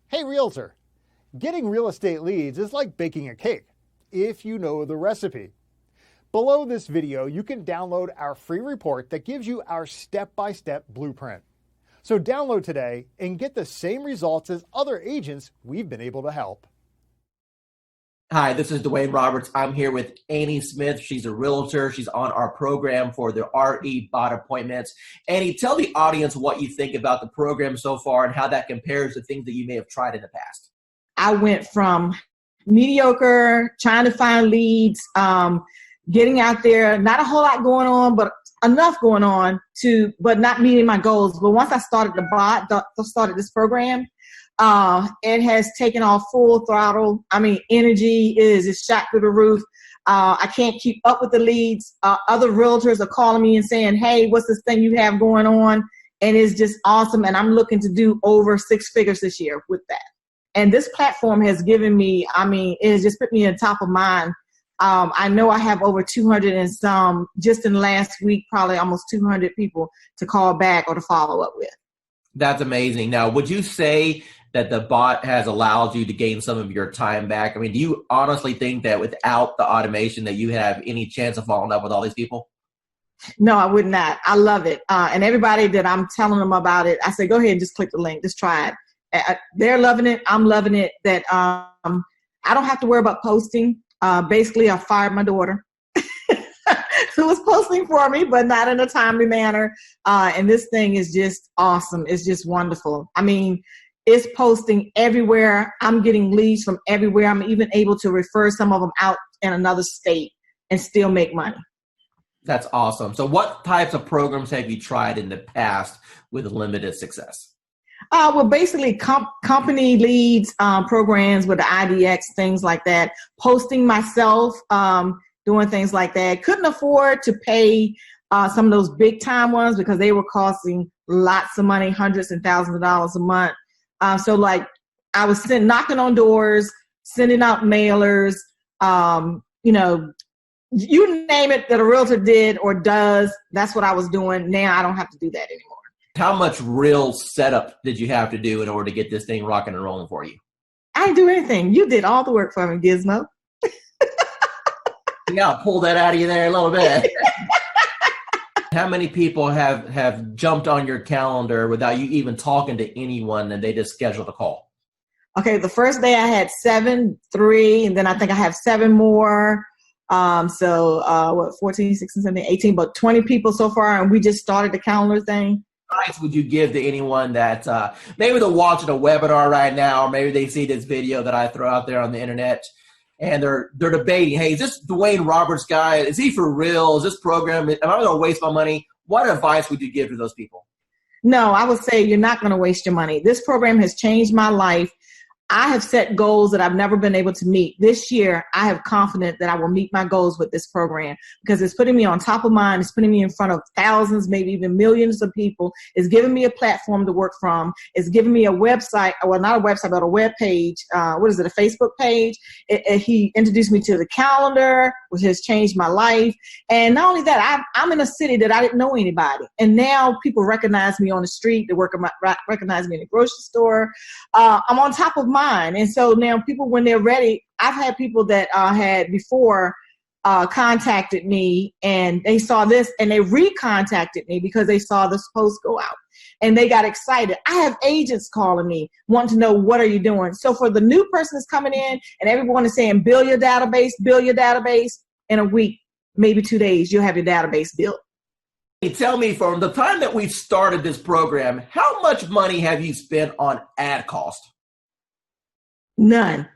Hey Realtor, getting real estate leads is like baking a cake, if you know the recipe. Below this video, you can download our free report that gives you our step-by-step blueprint. So download today and get the same results as other agents we've been able to help. Hi, this is Dwayne Roberts. I'm here with Annie Smith. She's a realtor. She's on our program for the RE bot appointments. Annie, tell the audience what you think about the program so far and how that compares to things that you may have tried in the past. I went from mediocre, trying to find leads, getting out there, not a whole lot going on, but enough going on but not meeting my goals. But once I started started this program, it has taken off full throttle. I mean, energy is shot through the roof. I can't keep up with the leads. Other realtors are calling me and saying, hey, what's this thing you have going on? And it's just awesome. And I'm looking to do over 6 figures this year with that. And this platform has given me, it has just put me on top of mind. I know I have over 200 and some, just in the last week, probably almost 200 people to call back or to follow up with. That's amazing. Now, would you say that the bot has allowed you to gain some of your time back? I mean, do you honestly think that without the automation that you have any chance of following up with all these people? No, I would not. I love it. And everybody that I'm telling them about it, I say, go ahead and just click the link. Just try it. They're loving it. I'm loving it. That I don't have to worry about posting. Basically, I fired my daughter who was posting for me, but not in a timely manner. And this thing is just awesome. It's just wonderful. I mean, it's posting everywhere. I'm getting leads from everywhere. I'm even able to refer some of them out in another state and still make money. That's awesome. So what types of programs have you tried in the past with limited success? Well, basically company leads, programs with the IDX, things like that. Posting myself, doing things like that. Couldn't afford to pay some of those big time ones because they were costing lots of money, hundreds and thousands of dollars a month. So like I was knocking on doors, sending out mailers, you name it that a realtor did or does, that's what I was doing. Now I don't have to do that anymore. How much real setup did you have to do in order to get this thing rocking and rolling for you? I didn't do anything. You did all the work for me, Gizmo. Yeah, I'll pull that out of you there a little bit. How many people have jumped on your calendar without you even talking to anyone and they just scheduled a call? Okay, the first day I had 7, 3, and then I think I have 7 more. 14, 16, 17, 18, but 20 people so far, and we just started the calendar thing. Advice would you give to anyone that maybe they're watching a webinar right now, or maybe they see this video that I throw out there on the internet, and they're debating, hey, is this Dwayne Roberts guy? Is he for real? Is this program, am I going to waste my money? What advice would you give to those people? No, I would say you're not going to waste your money. This program has changed my life. I have set goals that I've never been able to meet. This year, I have confidence that I will meet my goals with this program because it's putting me on top of mind. It's putting me in front of thousands, maybe even millions of people. It's giving me a platform to work from. It's giving me a website, well, not a website, but a web page. A Facebook page. He introduced me to the calendar, which has changed my life. And not only that, I'm in a city that I didn't know anybody. And now people recognize me on the street. They recognize me in the grocery store. I'm on top of mine. And so now people, when they're ready, I've had people that had before contacted me and they saw this and they recontacted me because they saw this post go out and they got excited. I have agents calling me wanting to know, what are you doing? So for the new person that's coming in and everyone is saying, build your database in a week, maybe 2 days, you'll have your database built. Hey, tell me, from the time that we started this program, how much money have you spent on ad cost? None.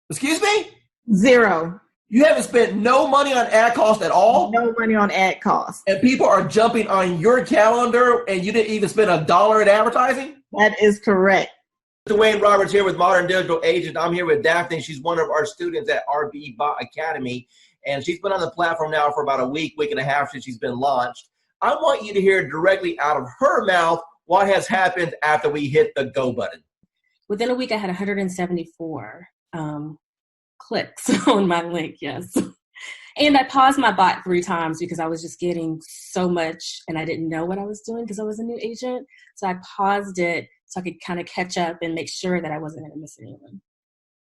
Excuse me? 0. You haven't spent no money on ad cost at all? No money on ad cost. And people are jumping on your calendar and you didn't even spend $1 in advertising? That is correct. Dwayne Roberts here with Modern Digital Agent. I'm here with Daphne. She's one of our students at RB Bot Academy. And she's been on the platform now for about a week and a half since she's been launched. I want you to hear directly out of her mouth what has happened after we hit the go button. Within a week, I had 174 clicks on my link, yes. And I paused my bot 3 times because I was just getting so much and I didn't know what I was doing because I was a new agent. So I paused it so I could kind of catch up and make sure that I wasn't going to miss anyone.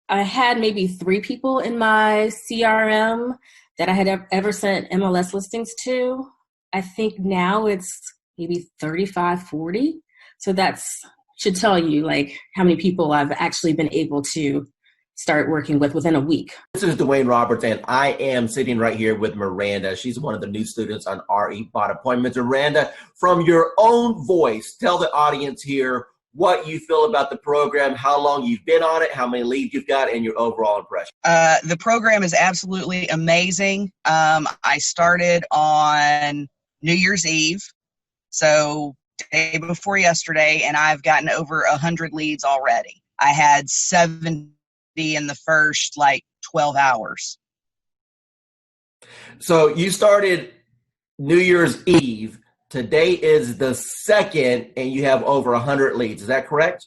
I had maybe 3 people in my CRM that I had ever sent MLS listings to. I think now it's maybe 35, 40. So that's should tell you like how many people I've actually been able to start working with within a week. This is Dwayne Roberts, and I am sitting right here with Miranda. She's one of the new students on RE Bot Appointments. Miranda, from your own voice, tell the audience here what you feel about the program, how long you've been on it, how many leads you've got, and your overall impression. The program is absolutely amazing. I started on New Year's Eve, so day before yesterday, and I've gotten over 100 leads already. I had 70 in the first 12 hours. So you started New Year's Eve. Today is the 2nd, and you have over 100 leads. Is that correct?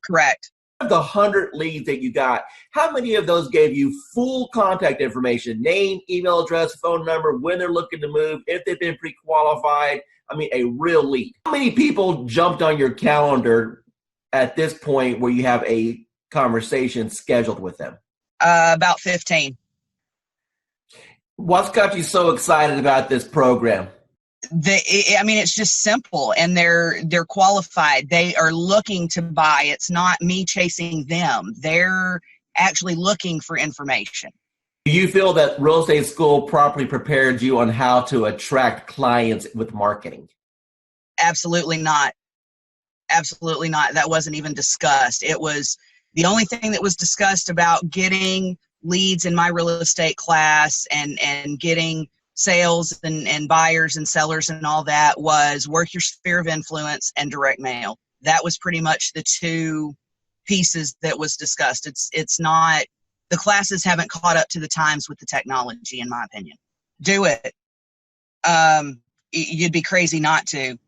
Correct. Of the 100 leads that you got, how many of those gave you full contact information, name, email address, phone number, when they're looking to move, if they've been pre-qualified? I mean, a real lead. How many people jumped on your calendar at this point where you have a conversation scheduled with them? About 15. What's got you so excited about this program? It's just simple, and they're qualified. They are looking to buy. It's not me chasing them. They're actually looking for information. Do you feel that real estate school properly prepared you on how to attract clients with marketing? Absolutely not. Absolutely not. That wasn't even discussed. It was the only thing that was discussed about getting leads in my real estate class and getting sales and buyers and sellers and all that was work your sphere of influence and direct mail. That was pretty much the 2 pieces that was discussed. It's not, the classes haven't caught up to the times with the technology, in my opinion. Do it. You'd be crazy not to.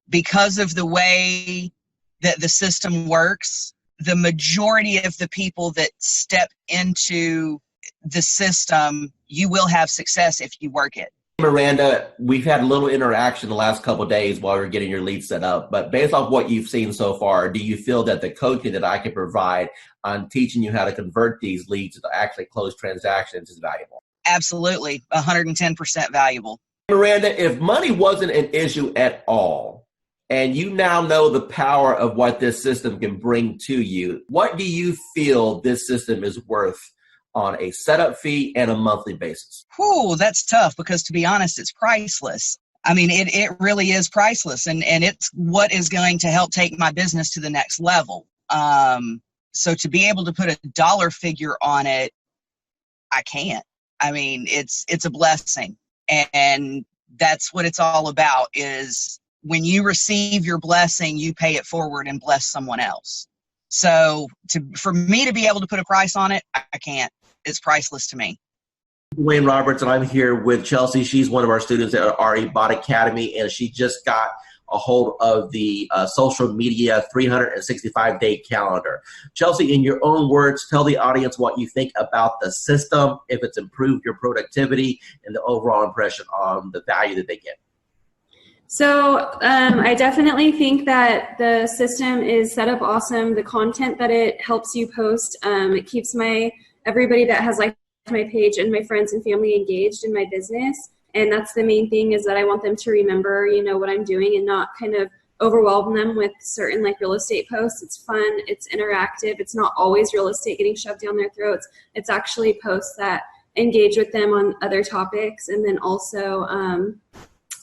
Because of the way that the system works, the majority of the people that step into the system, you will have success if you work it. Miranda, we've had a little interaction the last couple of days while we're getting your lead set up, but based off what you've seen so far, do you feel that the coaching that I can provide on teaching you how to convert these leads to actually close transactions is valuable? Absolutely, 110% valuable. Miranda, if money wasn't an issue at all, and you now know the power of what this system can bring to you, what do you feel this system is worth on a setup fee and a monthly basis? Whew, that's tough because, to be honest, it's priceless. I mean, it really is priceless, and it's what is going to help take my business to the next level. So to be able to put a dollar figure on it, I can't. I mean, it's a blessing, and that's what it's all about, is when you receive your blessing, you pay it forward and bless someone else. So for me to be able to put a price on it, I can't. It's priceless to me. Dwayne Roberts, and I'm here with Chelsea. She's one of our students at RE Bot Academy, and she just got a hold of the social media 365-day calendar. Chelsea, in your own words, tell the audience what you think about the system, if it's improved your productivity, and the overall impression on the value that they get. So I definitely think that the system is set up awesome. The content that it helps you post, it keeps everybody that has liked my page and my friends and family engaged in my business. And that's the main thing, is that I want them to remember, what I'm doing and not kind of overwhelm them with certain real estate posts. It's fun. It's interactive. It's not always real estate getting shoved down their throats. It's actually posts that engage with them on other topics. And then also,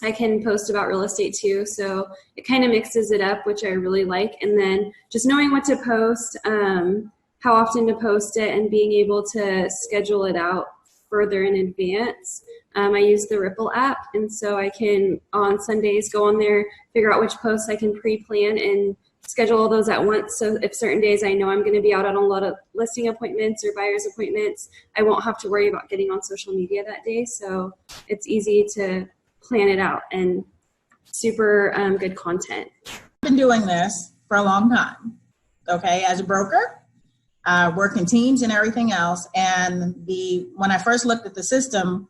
I can post about real estate too, so it kind of mixes it up, which I really like. And then just knowing what to post, how often to post it, and being able to schedule it out further in advance. I use the Ripple app, and so I can, on Sundays, go on there, figure out which posts I can pre-plan and schedule all those at once. So if certain days I know I'm going to be out on a lot of listing appointments or buyer's appointments, I won't have to worry about getting on social media that day. So it's easy to plan it out, and super good content. I've been doing this for a long time, okay, as a broker, working teams and everything else. And when I first looked at the system,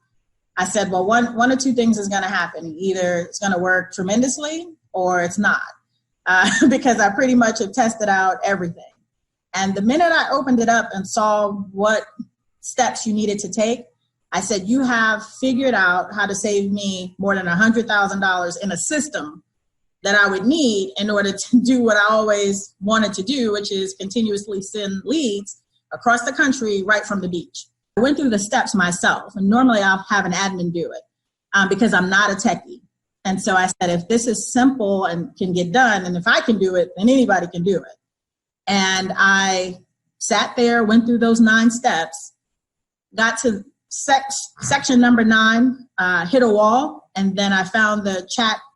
I said, well, one or two things is going to happen. Either it's going to work tremendously or it's not. because I pretty much have tested out everything. And the minute I opened it up and saw what steps you needed to take, I said, you have figured out how to save me more than $100,000 in a system that I would need in order to do what I always wanted to do, which is continuously send leads across the country right from the beach. I went through the steps myself, and normally I'll have an admin do it because I'm not a techie. And so I said, if this is simple and can get done, and if I can do it, then anybody can do it. And I sat there, went through those 9 steps, got to section number 9, hit a wall, and then I found the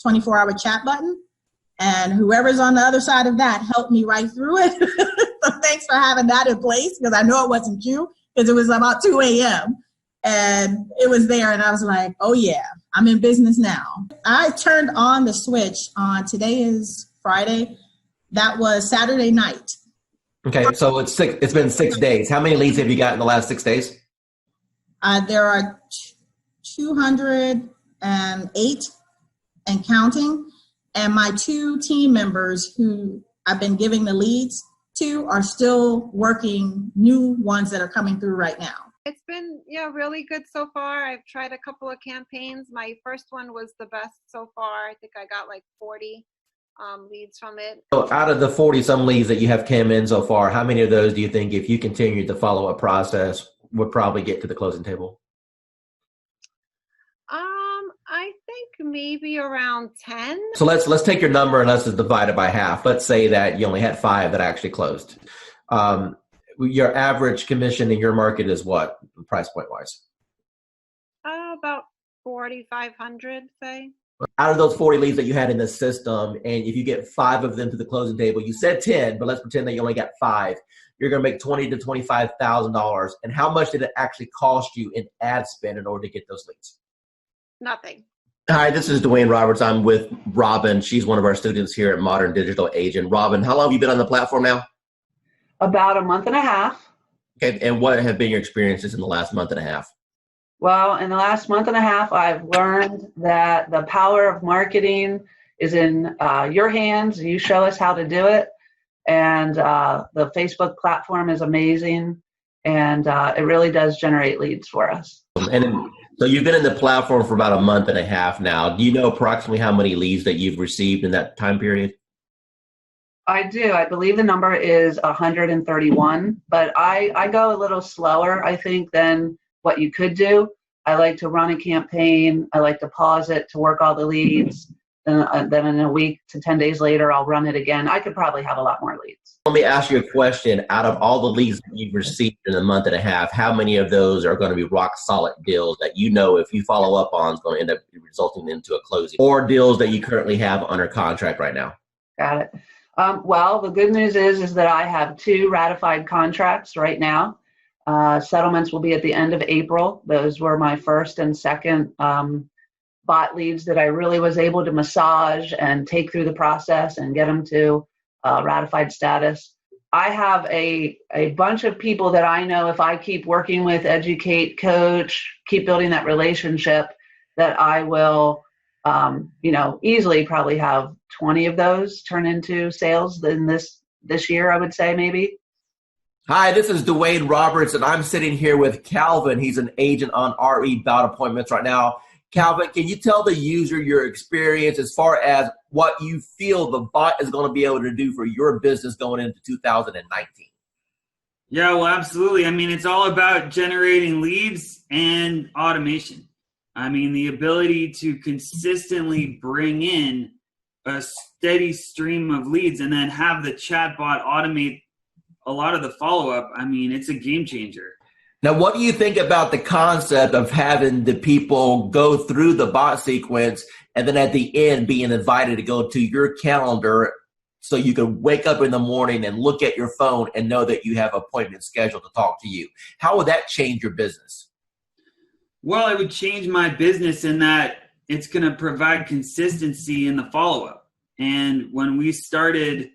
24-hour chat button, and whoever's on the other side of that helped me right through it. So thanks for having that in place, because I know it wasn't you, because it was about 2 a.m. and it was there, and I was like, oh yeah, I'm in business now. I turned on the switch on, today is Friday, that was Saturday night. Okay, so it's been 6 days. How many leads have you got in the last 6 days? There are 208 and counting, and my 2 team members who I've been giving the leads to are still working new ones that are coming through right now. It's been really good so far. I've tried a couple of campaigns. My first one was the best so far. I think I got like 40 leads from it. So out of the 40 some leads that you have came in so far, how many of those do you think, if you continued the follow-up process, would probably get to the closing table? I think maybe around 10. So let's take your number and let's just divide it by half. Let's say that you only had 5 that actually closed. Your average commission in your market is what, price point wise? About 4,500, say. Out of those 40 leads that you had in the system, and if you get 5 of them to the closing table, you said 10, but let's pretend that you only got 5. You're going to make $20,000 to $25,000. And how much did it actually cost you in ad spend in order to get those leads? Nothing. Hi, this is Dwayne Roberts. I'm with Robin. She's one of our students here at Modern Digital Agent. Robin, how long have you been on the platform now? About a month and a half. Okay, and what have been your experiences in the last month and a half? Well, in the last month and a half, I've learned that the power of marketing is in your hands. You show us how to do it. And the Facebook platform is amazing. And it really does generate leads for us. So you've been in the platform for about a month and a half now. Do you know approximately how many leads that you've received in that time period? I do. I believe the number is 131, but I go a little slower, I think, than what you could do. I like to run a campaign. I like to pause it to work all the leads. Then in a week to 10 days later, I'll run it again. I could probably have a lot more leads. Let me ask you a question. Out of all the leads that you've received in a month and a half, how many of those are going to be rock solid deals that you know if you follow up on is going to end up resulting into a closing, or deals that you currently have under contract right now? Got it. Well, the good news is that I have 2 ratified contracts right now. Settlements will be at the end of April. Those were my first and second bot leads that I really was able to massage and take through the process and get them to ratified status. I have a bunch of people that I know if I keep working with, educate, coach, keep building that relationship, that I will easily probably have 20 of those turn into sales in this year, I would say maybe. Hi, this is Dwayne Roberts, and I'm sitting here with Calvin. He's an agent on RE Bout Appointments right now. Calvin, can you tell the user your experience as far as what you feel the bot is going to be able to do for your business going into 2019? Yeah, well, absolutely. I mean, it's all about generating leads and automation. I mean, the ability to consistently bring in a steady stream of leads and then have the chatbot automate a lot of the follow-up. I mean, it's a game changer. Now, what do you think about the concept of having the people go through the bot sequence and then at the end being invited to go to your calendar so you can wake up in the morning and look at your phone and know that you have appointments scheduled to talk to you? How would that change your business? Well, it would change my business in that it's going to provide consistency in the follow-up. And when we started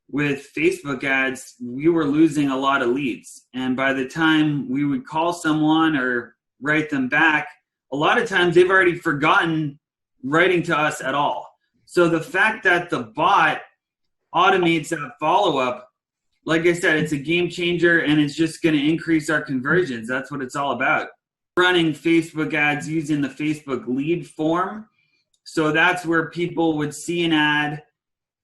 with Facebook ads, we were losing a lot of leads. And by the time we would call someone or write them back, a lot of times they've already forgotten writing to us at all. So the fact that the bot automates that follow-up, like I said, it's a game changer, and it's just going to increase our conversions. That's what it's all about. Running Facebook ads using the Facebook lead form. So that's where people would see an ad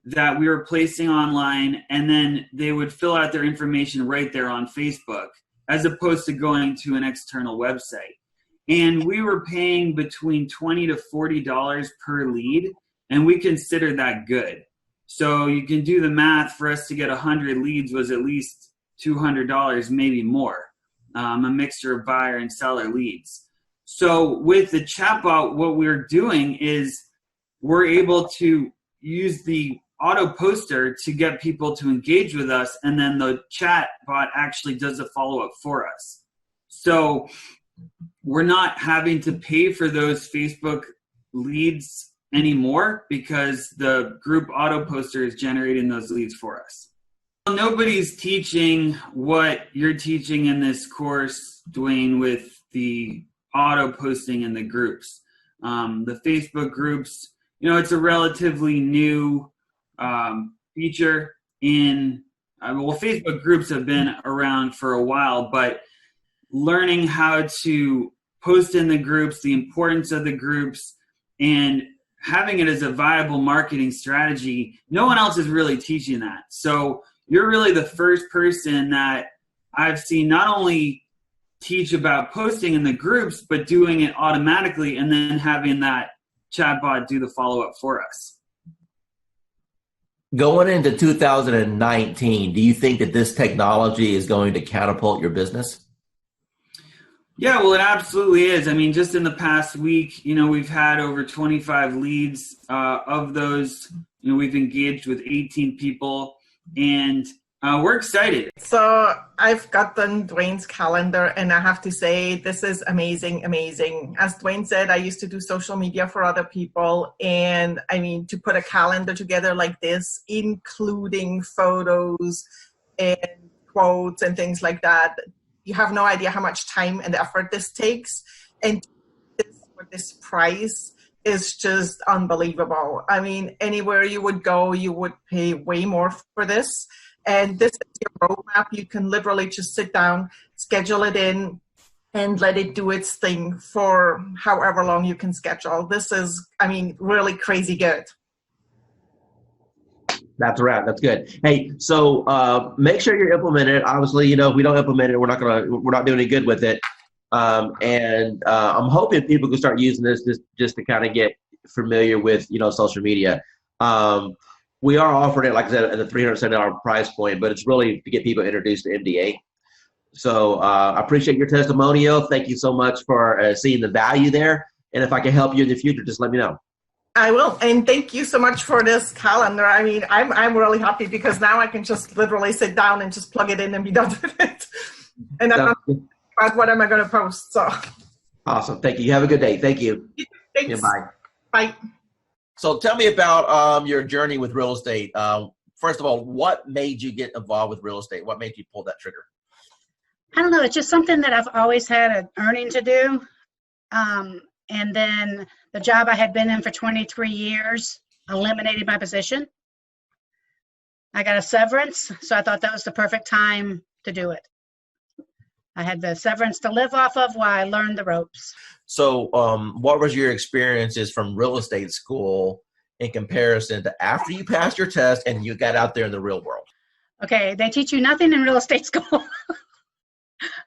that we were placing online, and then they would fill out their information right there on Facebook, as opposed to going to an external website. And we were paying between $20 to $40 per lead, and we consider that good. So you can do the math. For us to get 100 leads was at least $200, maybe more, a mixture of buyer and seller leads. So with the chatbot, what we're doing is we're able to use the auto poster to get people to engage with us, and then the chatbot actually does a follow-up for us. So we're not having to pay for those Facebook leads anymore because the group auto poster is generating those leads for us. Nobody's teaching what you're teaching in this course, Dwayne, with the auto posting in the groups. The Facebook groups, it's a relatively new feature in, Facebook groups have been around for a while, but learning how to post in the groups, the importance of the groups, and having it as a viable marketing strategy, no one else is really teaching that. So you're really the first person that I've seen not only teach about posting in the groups, but doing it automatically and then having that chatbot do the follow-up for us. Going into 2019, do you think that this technology is going to catapult your business? Yeah, well, it absolutely is. I mean, just in the past week, we've had over 25 leads. Of those, we've engaged with 18 people, and we're excited. So I've gotten Dwayne's calendar, and I have to say, this is amazing, amazing. As Dwayne said, I used to do social media for other people, and I mean, to put a calendar together like this, including photos and quotes and things like that, you have no idea how much time and effort this takes. And this price is just unbelievable. I mean, anywhere you would go, you would pay way more for this. And this is your roadmap. You can literally just sit down, schedule it in, and let it do its thing for however long you can schedule. This is, really crazy good. That's right. That's good. Hey, so make sure you're implementing it. Obviously, if we don't implement it, we're not doing any good with it. And I'm hoping people can start using this just to kind of get familiar with, social media. We are offering it, like I said, at a $370 price point, but it's really to get people introduced to MDA. So I appreciate your testimonial. Thank you so much for seeing the value there. And if I can help you in the future, just let me know. I will, and thank you so much for this calendar. I mean, I'm really happy because now I can just literally sit down and just plug it in and be done with it. And I'm not about what am I going to post. So awesome, thank you. You have a good day. Thank you. Thanks. Yeah, bye. Bye. So tell me about your journey with real estate. First of all, what made you get involved with real estate? What made you pull that trigger? I don't know. It's just something that I've always had an earning to do. And then the job I had been in for 23 years eliminated my position. I got a severance, so I thought that was the perfect time to do it. I had the severance to live off of while I learned the ropes. So what was your experiences from real estate school in comparison to after you passed your test and you got out there in the real world? Okay, they teach you nothing in real estate school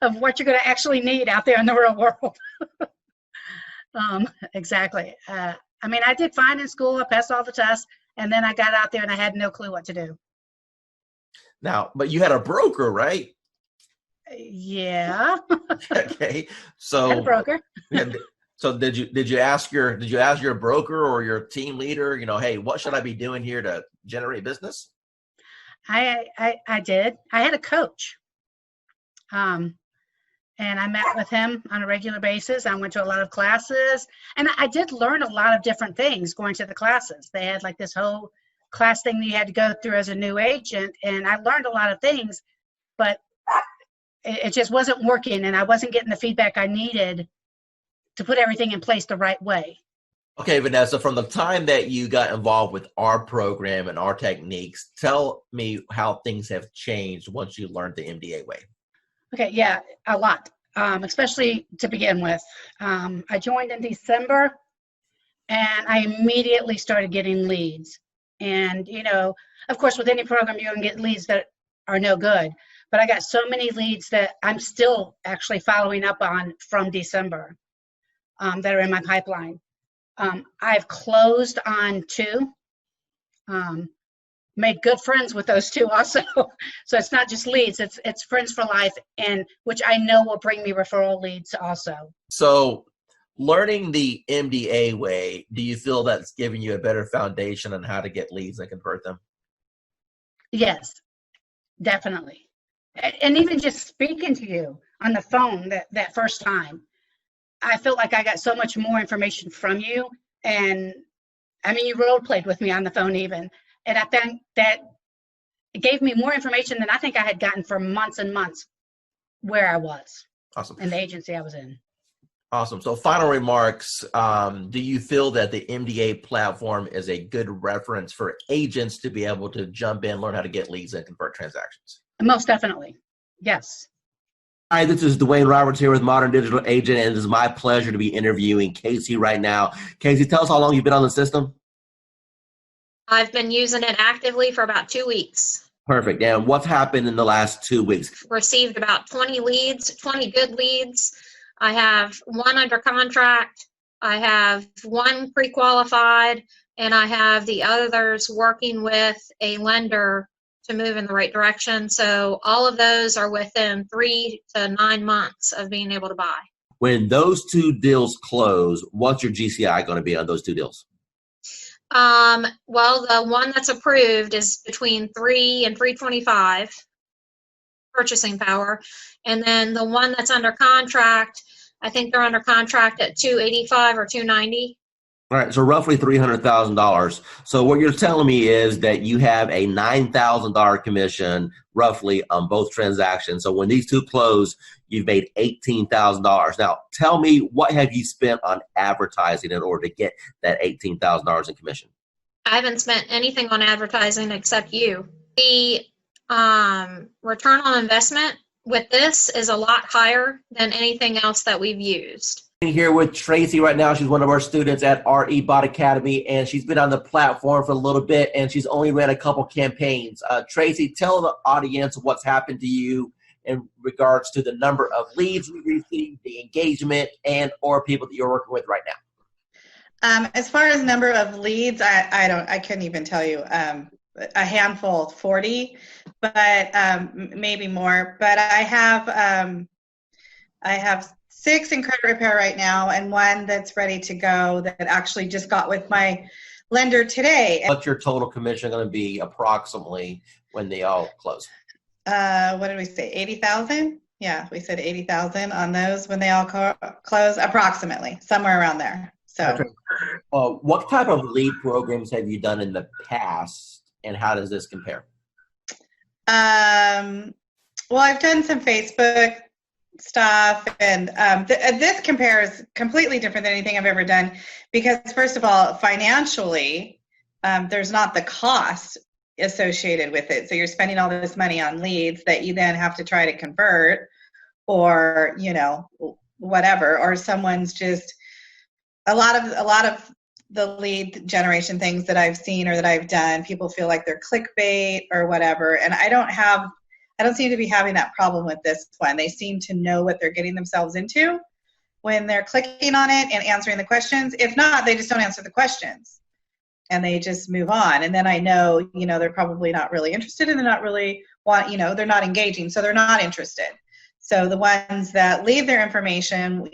of what you're going to actually need out there in the real world. Exactly. I did fine in school. I passed all the tests, and then I got out there and I had no clue what to do. Now, but you had a broker, right? Yeah. Okay. So I had a broker. So did you ask your broker or your team leader, hey, what should I be doing here to generate business? I did. I had a coach. And I met with him on a regular basis. I went to a lot of classes, and I did learn a lot of different things going to the classes. They had like this whole class thing that you had to go through as a new agent, and I learned a lot of things, but it just wasn't working, and I wasn't getting the feedback I needed to put everything in place the right way. Okay, Vanessa, from the time that you got involved with our program and our techniques, tell me how things have changed once you learned the MDA way. Okay, yeah, a lot, especially to begin with. I joined in December, and I immediately started getting leads. And, of course, with any program, you're going to get leads that are no good. But I got so many leads that I'm still actually following up on from December that are in my pipeline. I've closed on 2, made good friends with those 2 also. So it's not just leads, it's friends for life, and which I know will bring me referral leads also. So learning the MDA way, do you feel that's giving you a better foundation on how to get leads and convert them? Yes, definitely. And even just speaking to you on the phone that first time, I felt like I got so much more information from you. And I mean, you role played with me on the phone even. And I think that it gave me more information than I think I had gotten for months and months where I was. Awesome. In the agency I was in. Awesome. So final remarks, do you feel that the MDA platform is a good reference for agents to be able to jump in, learn how to get leads and convert transactions? Most definitely. Yes. Hi, this is Dwayne Roberts here with Modern Digital Agent, and it is my pleasure to be interviewing Casey right now. Casey, tell us how long you've been on the system. I've been using it actively for about 2 weeks. Perfect. And what's happened in the last 2 weeks? Received about 20 leads, 20 good leads. I have 1 under contract. I have 1 pre-qualified, and I have the others working with a lender to move in the right direction. So all of those are within 3 to 9 months of being able to buy. When those 2 deals close, what's your GCI going to be on those 2 deals? Well, the one that's approved is between 3 and 325 purchasing power. And then the one that's under contract, I think they're under contract at 285 or 290. All right, so roughly $300,000. So what you're telling me is that you have a $9,000 commission roughly on both transactions. So when these 2 close, you've made $18,000. Now, tell me, what have you spent on advertising in order to get that $18,000 in commission? I haven't spent anything on advertising except you. The return on investment with this is a lot higher than anything else that we've used. Here with Tracy right now. She's one of our students at RE Bot Academy, and she's been on the platform for a little bit, and she's only ran a couple campaigns. Tracy, tell the audience what's happened to you in regards to the number of leads we received, the engagement, and or people that you're working with right now. As far as number of leads, I couldn't even tell you. A handful, 40, but maybe more. But I have 6 in credit repair right now, and 1 that's ready to go that actually just got with my lender today. What's your total commission going to be approximately when they all close? What did we say? 80,000? Yeah, we said 80,000 on those when they all close, approximately somewhere around there. So, okay. What type of lead programs have you done in the past, and how does this compare? Well, I've done some Facebook stuff, and this compares completely different than anything I've ever done, because first of all, financially, there's not the cost associated with it. So you're spending all this money on leads that you then have to try to convert, or whatever, or someone's just a lot of the lead generation things that I've seen or that I've done, people feel like they're clickbait or whatever, and I don't seem to be having that problem with this one. They seem to know what they're getting themselves into when they're clicking on it and answering the questions. If not, they just don't answer the questions and they just move on. And then I know, they're probably not really interested, and they're not really they're not engaging, so they're not interested. So the ones that leave their information,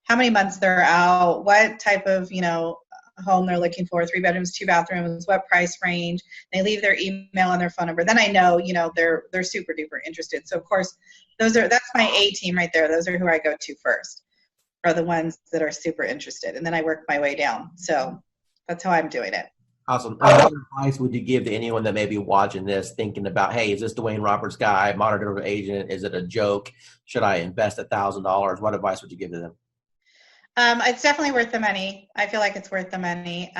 how many months they're out, what type of, home they're looking for, 3 bedrooms, 2 bathrooms, what price range, they leave their email and their phone number, then I know, they're super duper interested. So of course, that's my A team right there. Those are who I go to first, are the ones that are super interested. And then I work my way down. So that's how I'm doing it. Awesome. What advice would you give to anyone that may be watching this thinking about, hey, is this Dwayne Roberts guy, Modern Digital Agent? Is it a joke? Should I invest $1,000? What advice would you give to them? It's definitely worth the money. I feel like it's worth the money,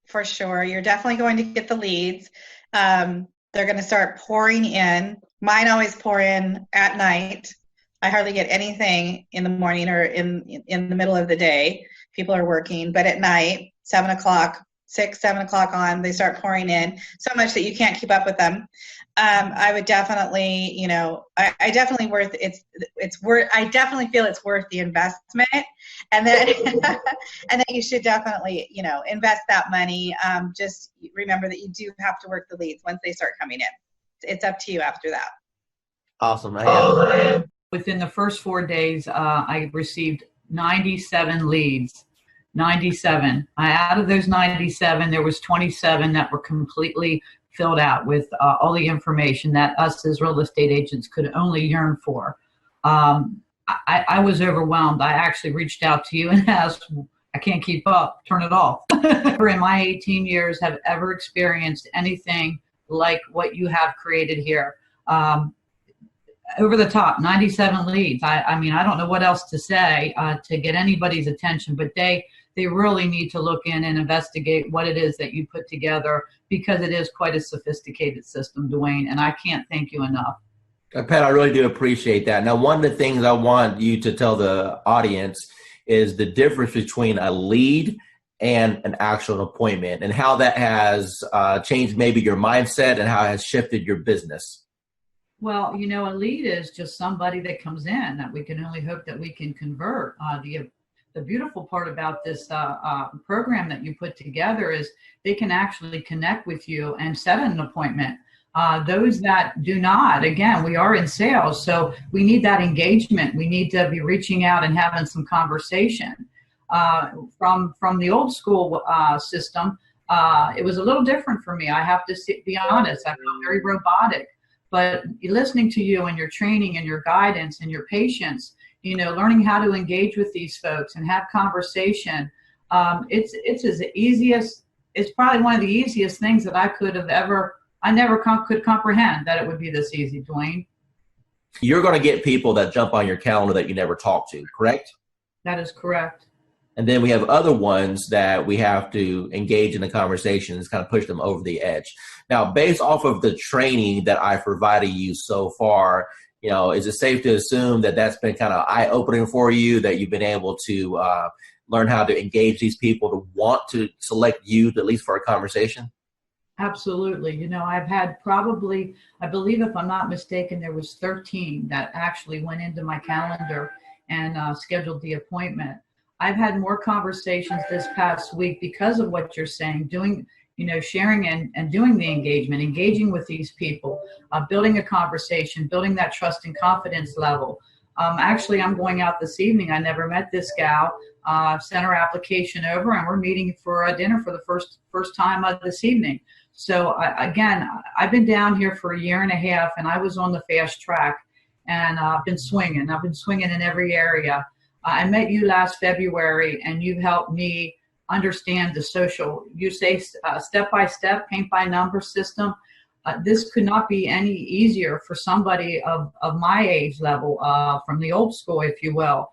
for sure. You're definitely going to get the leads. They're going to start pouring in. Mine always pour in at night. I hardly get anything in the morning or in the middle of the day. People are working, but at night, 7 o'clock, 6, 7 o'clock on, they start pouring in so much that you can't keep up with them. I would definitely, I definitely I definitely feel it's worth the investment, and then, and then you should definitely, invest that money. Just remember that you do have to work the leads once they start coming in. It's up to you after that. Awesome. Within the first 4 days, I received 97 leads. 97. Out of those 97, there was 27 that were completely filled out with all the information that us as real estate agents could only yearn for. I was overwhelmed. I actually reached out to you and asked, I can't keep up, turn it off. Never in my 18 years have ever experienced anything like what you have created here. Over the top, 97 leads. I mean, I don't know what else to say to get anybody's attention, but they really need to look in and investigate what it is that you put together, because it is quite a sophisticated system, Dwayne, and I can't thank you enough. Pat, I really do appreciate that. Now, one of the things I want you to tell the audience is the difference between a lead and an actual appointment, and how that has changed maybe your mindset and how it has shifted your business. Well, a lead is just somebody that comes in that we can only hope that we can convert. The beautiful part about this program that you put together is they can actually connect with you and set an appointment. Those that do not, again, we are in sales, so we need that engagement. We need to be reaching out and having some conversation. From the old school system, it was a little different for me. I have to be honest. I felt very robotic. But listening to you and your training and your guidance and your patience, learning how to engage with these folks and have conversation, it's probably one of the easiest things that I never could comprehend that it would be this easy, Dwayne. You're going to get people that jump on your calendar that you never talk to, correct? That is correct. And then we have other ones that we have to engage in the conversations, kind of push them over the edge. Now, based off of the training that I've provided you so far, is it safe to assume that that's been kind of eye-opening for you, that you've been able to learn how to engage these people to want to select you, at least for a conversation? Absolutely. I've had probably, I believe if I'm not mistaken, there was 13 that actually went into my calendar and scheduled the appointment. I've had more conversations this past week because of what you're saying, sharing and doing the engaging with these people, building a conversation, building that trust and confidence level. Actually, I'm going out this evening. I never met this gal. Sent her application over, and we're meeting for a dinner for the first time this evening. So again, I've been down here for a year and a half, and I was on the fast track, and I've been swinging. I've been swinging in every area. I met you last February, and you've helped me understand the social, you say step-by-step, paint-by-number system. This could not be any easier for somebody of my age level, from the old school, if you will.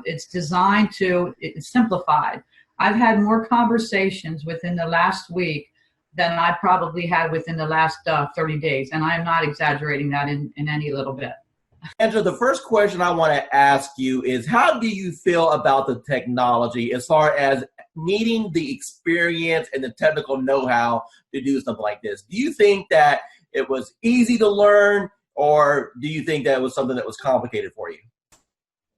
It's designed it's simplified. I've had more conversations within the last week than I probably had within the last 30 days, and I'm not exaggerating that in any little bit. Angela, the first question I want to ask you is, how do you feel about the technology as far as needing the experience and the technical know-how to do something like this? Do you think that it was easy to learn, or do you think that it was something that was complicated for you?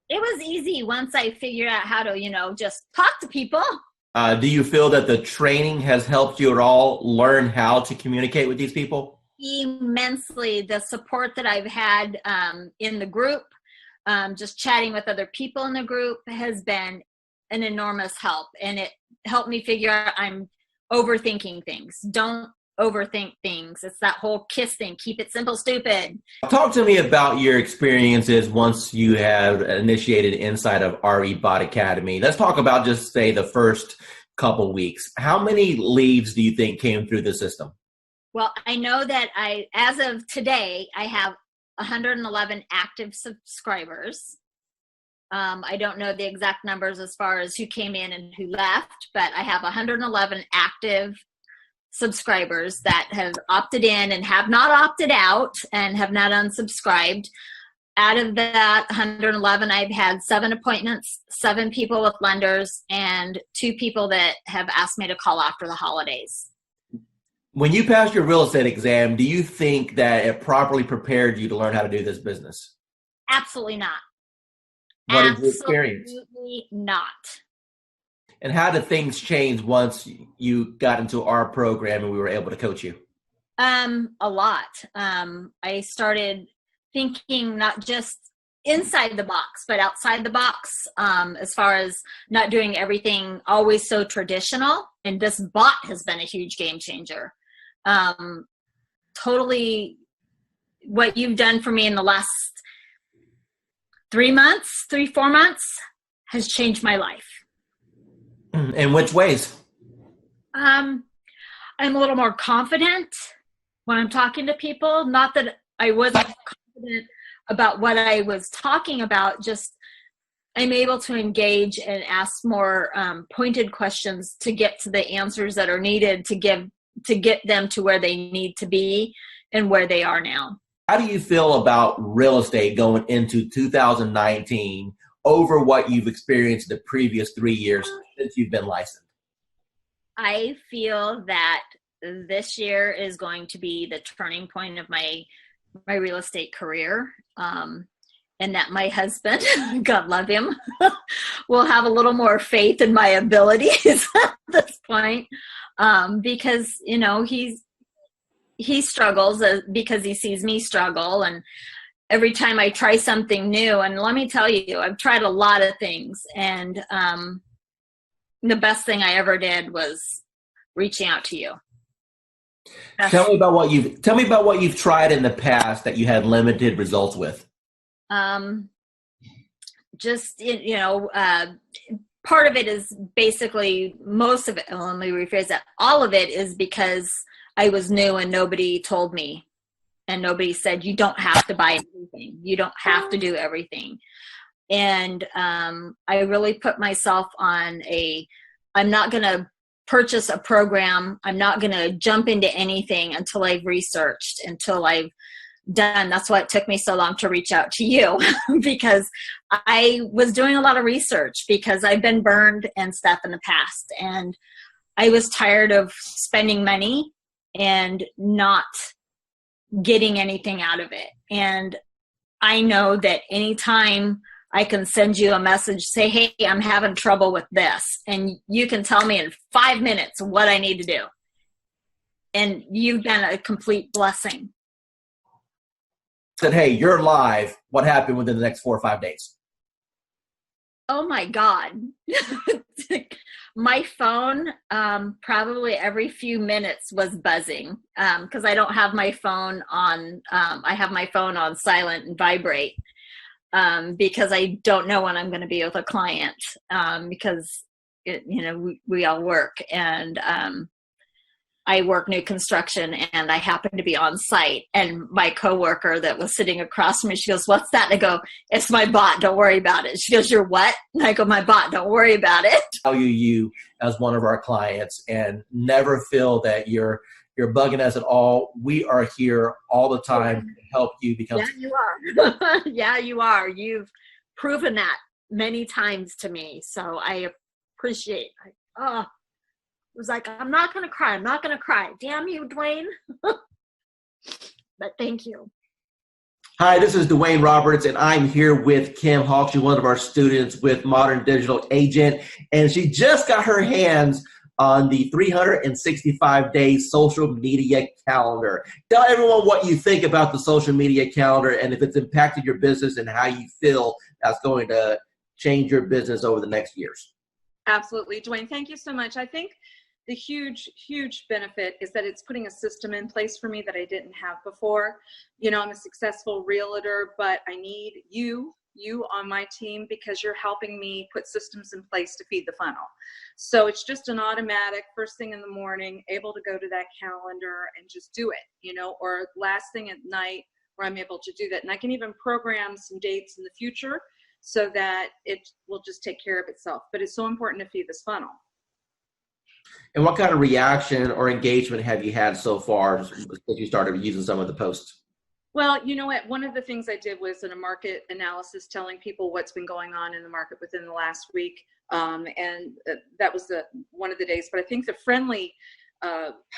It was easy once I figured out how to, just talk to people. Do you feel that the training has helped you at all learn how to communicate with these people? Immensely. The support that I've had in the group, just chatting with other people in the group, has been an enormous help. And it helped me figure out I'm overthinking things. Don't overthink things. It's that whole KISS thing. Keep it simple, stupid. Talk to me about your experiences once you have initiated inside of RE Bot Academy. Let's talk about just say the first couple weeks. How many leads do you think came through the system? Well, I know that as of today, I have 111 active subscribers. I don't know the exact numbers as far as who came in and who left, but I have 111 active subscribers that have opted in and have not opted out and have not unsubscribed. Out of that 111, I've had 7 appointments, 7 people with lenders, and 2 people that have asked me to call after the holidays. When you passed your real estate exam, do you think that it properly prepared you to learn how to do this business? Absolutely not. What did you experience? Absolutely not. And how did things change once you got into our program and we were able to coach you? A lot. I started thinking not just inside the box, but outside the box, as far as not doing everything always so traditional. And this bot has been a huge game changer. Totally what you've done for me in the last 4 months has changed my life. In which ways? I'm a little more confident when I'm talking to people. Not that I wasn't confident about what I was talking about, just I'm able to engage and ask more pointed questions to get to the answers that are needed to get them to where they need to be and where they are now. How do you feel about real estate going into 2019 over what you've experienced the previous 3 years since you've been licensed? I feel that this year is going to be the turning point of my real estate career, and that my husband, God love him, will have a little more faith in my abilities at this point, because he struggles because he sees me struggle, and every time I try something new, and let me tell you, I've tried a lot of things, and the best thing I ever did was reaching out to you. Tell me about what you've tried in the past that you had limited results with. Part of it is basically, most of it, let me rephrase that, all of it is because I was new and nobody told me, and nobody said, you don't have to buy everything. You don't have to do everything. And I really put myself on I'm not going to purchase a program. I'm not going to jump into anything until I've researched, until I've done. That's why it took me so long to reach out to you, because I was doing a lot of research, because I've been burned and stuff in the past. And I was tired of spending money and not getting anything out of it. And I know that anytime I can send you a message, say, hey, I'm having trouble with this, and you can tell me in 5 minutes what I need to do. And you've been a complete blessing. Said, hey, you're live. What happened within the next 4 or 5 days? Oh my God. My phone, probably every few minutes was buzzing, because I don't have my phone on, I have my phone on silent and vibrate, because I don't know when I'm going to be with a client, because we all work, and I work new construction, and I happen to be on site, and my coworker that was sitting across from me, she goes, what's that? And I go, it's my bot. Don't worry about it. She goes, you're what? And I go, my bot. Don't worry about it. Value you as one of our clients, and never feel that you're bugging us at all. We are here all the time to help you become. Yeah, you are. Yeah, you are. You've proven that many times to me. So I appreciate it. It was like, I'm not going to cry. I'm not going to cry. Damn you, Dwayne. But thank you. Hi, this is Dwayne Roberts, and I'm here with Kim Hawk. She's one of our students with Modern Digital Agent, and she just got her hands on the 365-day social media calendar. Tell everyone what you think about the social media calendar, and if it's impacted your business, and how you feel that's going to change your business over the next years. Absolutely. Dwayne, thank you so much. I think the huge benefit is that it's putting a system in place for me that I didn't have before. I'm a successful realtor, but I need you on my team, because you're helping me put systems in place to feed the funnel. So it's just an automatic first thing in the morning, able to go to that calendar and just do it, or last thing at night where I'm able to do that. And I can even program some dates in the future so that it will just take care of itself. But it's so important to feed this funnel. And what kind of reaction or engagement have you had so far since you started using some of the posts? Well, you know what? One of the things I did was in a market analysis, telling people what's been going on in the market within the last week. And that was one of the days. But I think the friendly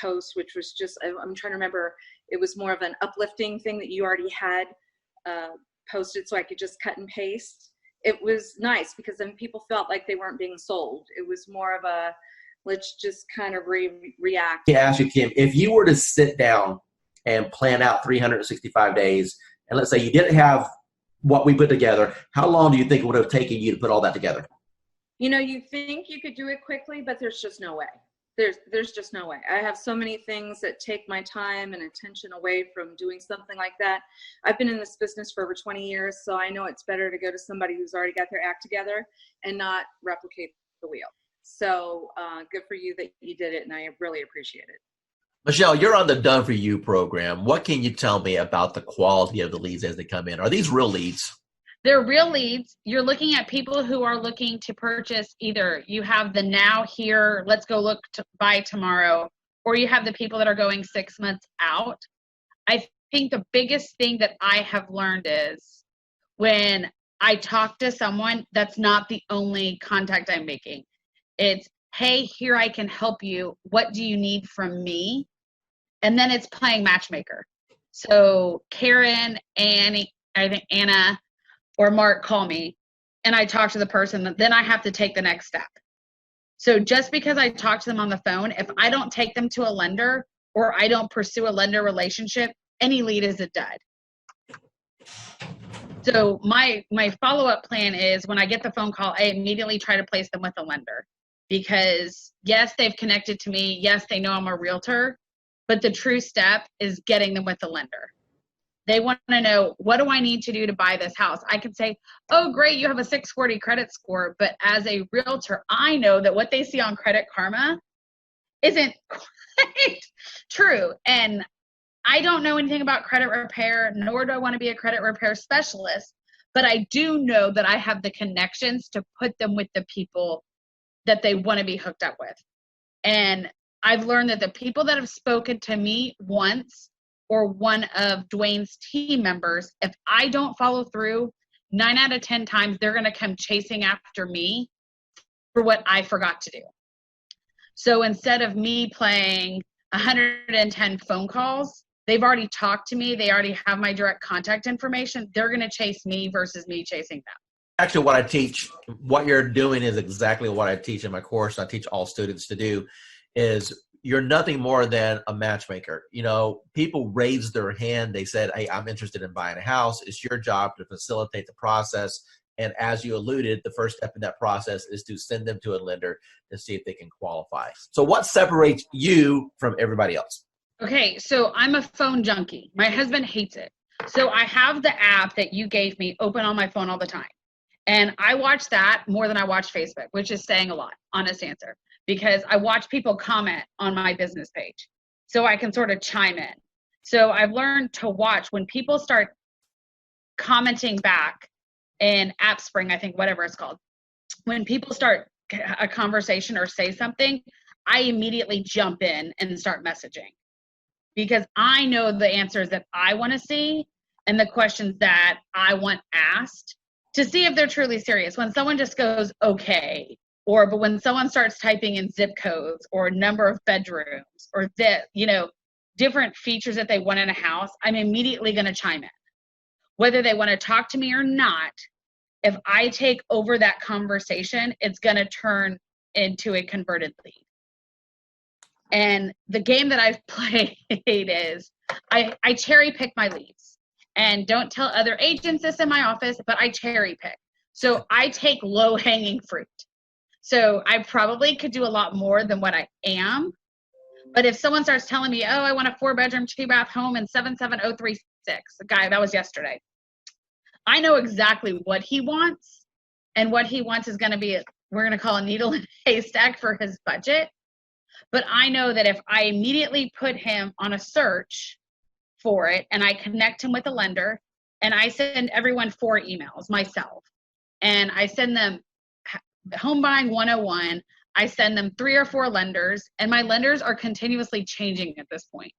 post, which was just, I'm trying to remember, it was more of an uplifting thing that you already had posted, so I could just cut and paste. It was nice because then people felt like they weren't being sold. It was more of a, let's just kind of react. To ask you, Kim, if you were to sit down and plan out 365 days, and let's say you didn't have what we put together, how long do you think it would have taken you to put all that together? You know, you think you could do it quickly, but there's just no way. There's just no way. I have so many things that take my time and attention away from doing something like that. I've been in this business for over 20 years, so I know it's better to go to somebody who's already got their act together and not replicate the wheel. So good for you that you did it, and I really appreciate it. Michelle, you're on the Done For You program. What can you tell me about the quality of the leads as they come in? Are these real leads? They're real leads. You're looking at people who are looking to purchase. Either you have the now, here, let's go look to buy tomorrow, or you have the people that are going 6 months out. I think the biggest thing that I have learned is when I talk to someone, that's not the only contact I'm making. It's, hey, here, I can help you. What do you need from me? And then it's playing matchmaker. So Karen, Annie, I think Anna, or Mark call me and I talk to the person, then I have to take the next step. So just because I talk to them on the phone, if I don't take them to a lender or I don't pursue a lender relationship, any lead is a dud. So my follow-up plan is when I get the phone call, I immediately try to place them with a lender, because yes, they've connected to me. Yes, they know I'm a realtor, but the true step is getting them with the lender. They want to know, what do I need to do to buy this house? I can say, oh, great, you have a 640 credit score. But as a realtor, I know that what they see on Credit Karma isn't quite true. And I don't know anything about credit repair, nor do I want to be a credit repair specialist. But I do know that I have the connections to put them with the people that they want to be hooked up with. And I've learned that the people that have spoken to me once, or one of Dwayne's team members, if I don't follow through, 9 out of 10 times, they're going to come chasing after me for what I forgot to do. So instead of me playing 110 phone calls, they've already talked to me. They already have my direct contact information. They're going to chase me versus me chasing them. Actually, what I teach, what you're doing is exactly what I teach in my course. I teach all students to do is, you're nothing more than a matchmaker. You know, people raised their hand. They said, hey, I'm interested in buying a house. It's your job to facilitate the process. And as you alluded, the first step in that process is to send them to a lender to see if they can qualify. So what separates you from everybody else? Okay, so I'm a phone junkie. My husband hates it. So I have the app that you gave me open on my phone all the time. And I watch that more than I watch Facebook, which is saying a lot, honest answer. Because I watch people comment on my business page, so I can sort of chime in. So I've learned to watch when people start commenting back in AppSpring, I think, whatever it's called. When people start a conversation or say something, I immediately jump in and start messaging, because I know the answers that I want to see and the questions that I want asked to see if they're truly serious. When someone just goes, okay, but when someone starts typing in zip codes or number of bedrooms or different features that they want in a house, I'm immediately going to chime in. Whether they want to talk to me or not, if I take over that conversation, it's going to turn into a converted lead. And the game that I've played is I cherry pick my leads. And don't tell other agents this in my office, but I cherry pick. So I take low-hanging fruit. So I probably could do a lot more than what I am. But if someone starts telling me, oh, I want a 4-bedroom, 2-bath home in 77036, the guy, that was yesterday. I know exactly what he wants. And what he wants is going to be, we're going to call a needle in a haystack for his budget. But I know that if I immediately put him on a search for it and I connect him with a lender and I send everyone 4 emails myself. and I send them Home Buying 101. I send them 3 or 4 lenders, and my lenders are continuously changing at this point.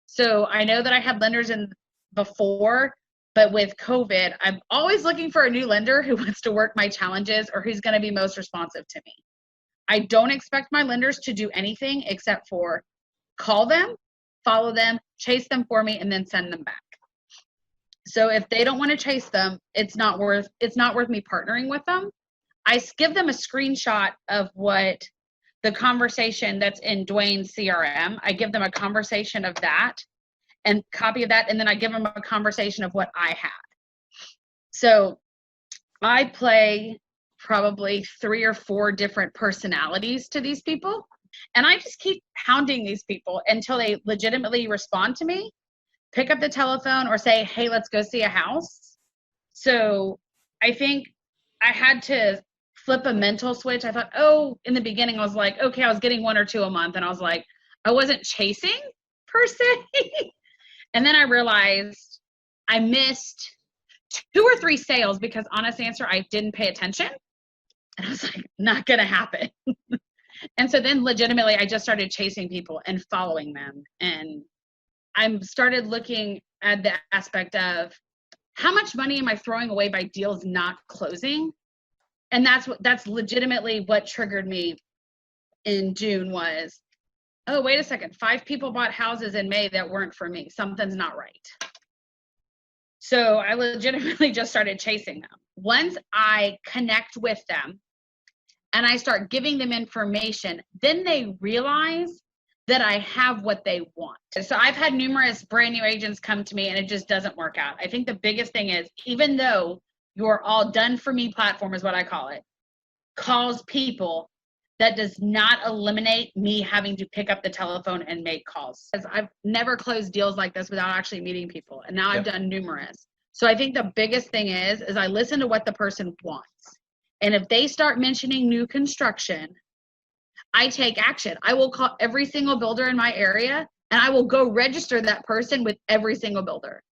So I know that I had lenders in before, but with COVID, I'm always looking for a new lender who wants to work my challenges or who's going to be most responsive to me. I don't expect my lenders to do anything except for call them, follow them, chase them for me, and then send them back. So if they don't want to chase them, it's not worth me partnering with them. I give them a screenshot of what the conversation that's in Dwayne's CRM. I give them a conversation of that and copy of that, and then I give them a conversation of what I had. So I play probably 3 or 4 different personalities to these people, and I just keep hounding these people until they legitimately respond to me, pick up the telephone, or say, hey, let's go see a house. So I think I had to flip a mental switch. I thought, in the beginning I was like, okay, I was getting 1 or 2 a month, and I was like, I wasn't chasing per se. And then I realized I missed 2 or 3 sales because, honest answer, I didn't pay attention. And I was like, not gonna happen. And so then legitimately I just started chasing people and following them. And I started looking at the aspect of how much money am I throwing away by deals not closing? And that's legitimately what triggered me in June was, oh, wait a second, 5 people bought houses in May that weren't for me. Something's not right. So I legitimately just started chasing them. Once I connect with them and I start giving them information, then they realize that I have what they want. So I've had numerous brand new agents come to me and it just doesn't work out. I think the biggest thing is, even though your all done for me platform is what I call it, calls people, that does not eliminate me having to pick up the telephone and make calls. Because I've never closed deals like this without actually meeting people. And now I've done numerous. So I think the biggest thing is I listen to what the person wants. And if they start mentioning new construction, I take action. I will call every single builder in my area and I will go register that person with every single builder.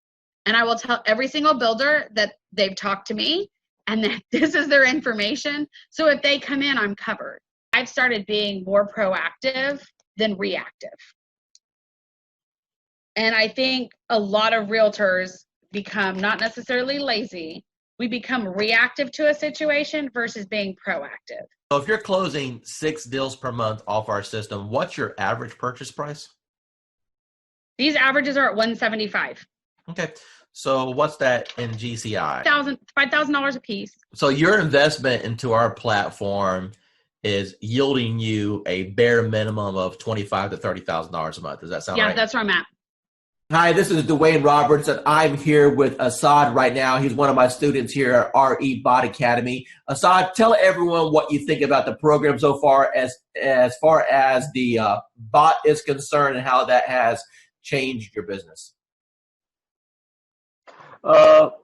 And I will tell every single builder that they've talked to me and that this is their information. So if they come in, I'm covered. I've started being more proactive than reactive. And I think a lot of realtors become not necessarily lazy. We become reactive to a situation versus being proactive. So if you're closing 6 deals per month off our system, what's your average purchase price? These averages are at $175. Okay. So what's that in GCI? $5,000 a piece. So your investment into our platform is yielding you a bare minimum of $25,000 to $30,000 a month. Does that sound right? Yeah, that's where I'm at. Hi, this is Dwayne Roberts, and I'm here with Assad right now. He's one of my students here at RE Bot Academy. Assad, tell everyone what you think about the program so far as the bot is concerned and how that has changed your business. Well,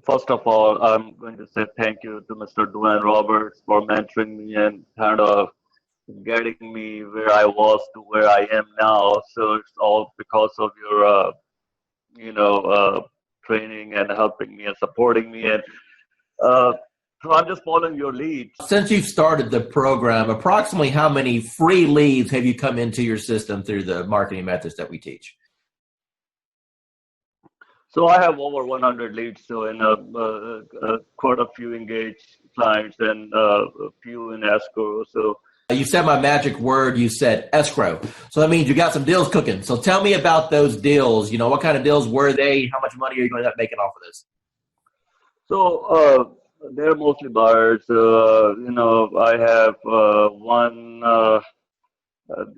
first of all, I'm going to say thank you to Mr. Dwayne Roberts for mentoring me and kind of getting me where I was to where I am now. So it's all because of your, training and helping me and supporting me. And so I'm just following your lead. Since you've started the program, approximately how many free leads have you come into your system through the marketing methods that we teach? So I have over 100 leads, so in quite a few engaged clients and a few in escrow. So you said my magic word, you said escrow. So that means you got some deals cooking. So tell me about those deals. What kind of deals were they? How much money are you going to end up making off of this? So they're mostly buyers. I have one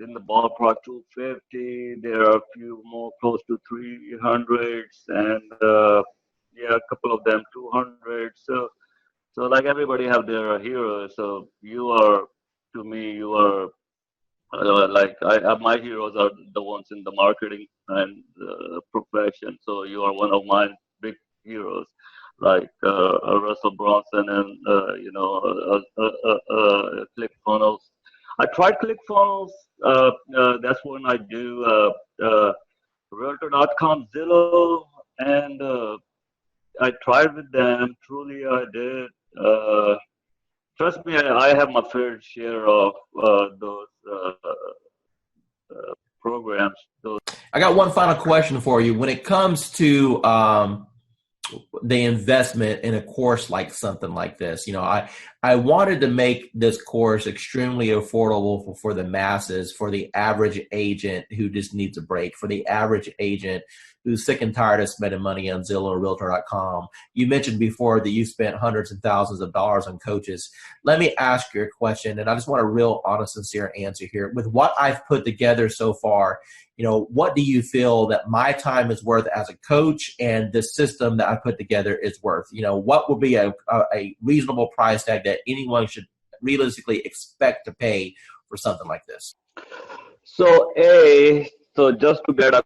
in the ballpark 250. There are a few more close to 300s, and a couple of them 200. So like everybody have their heroes. So to me, you are my heroes are the ones in the marketing and profession. So you are one of my big heroes, like Russell Bronson and ClickFunnels. I tried ClickFunnels. That's when I do Realtor.com, Zillow, and I tried with them. Truly, I did. Trust me, I have my fair share of those programs. Those. I got one final question for you. When it comes to the investment in a course like something like this, you know, I wanted to make this course extremely affordable for the masses, for the average agent who just needs a break, for the average agent who's sick and tired of spending money on Zillow or Realtor.com. You mentioned before that you spent hundreds and thousands of dollars on coaches. Let me ask you a question, and I just want a real honest, sincere answer here. With what I've put together so far, you know, what do you feel that my time is worth as a coach and the system that I put together is worth? You know, what would be a reasonable price tag that anyone should realistically expect to pay for something like this? So just to get a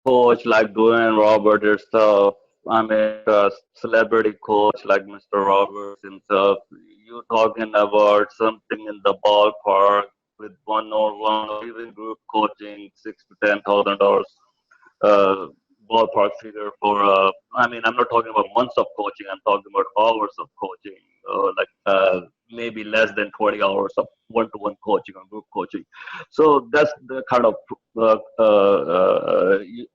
coach like Dwayne Roberts herself, I mean, a celebrity coach like Mr. Roberts himself, you're talking about something in the ballpark with one-on-one or even group coaching, $6,000 to $10,000 ballpark figure for. I mean, I'm not talking about months of coaching. I'm talking about hours of coaching, maybe less than 20 hours of one-to-one coaching or group coaching. So that's the kind of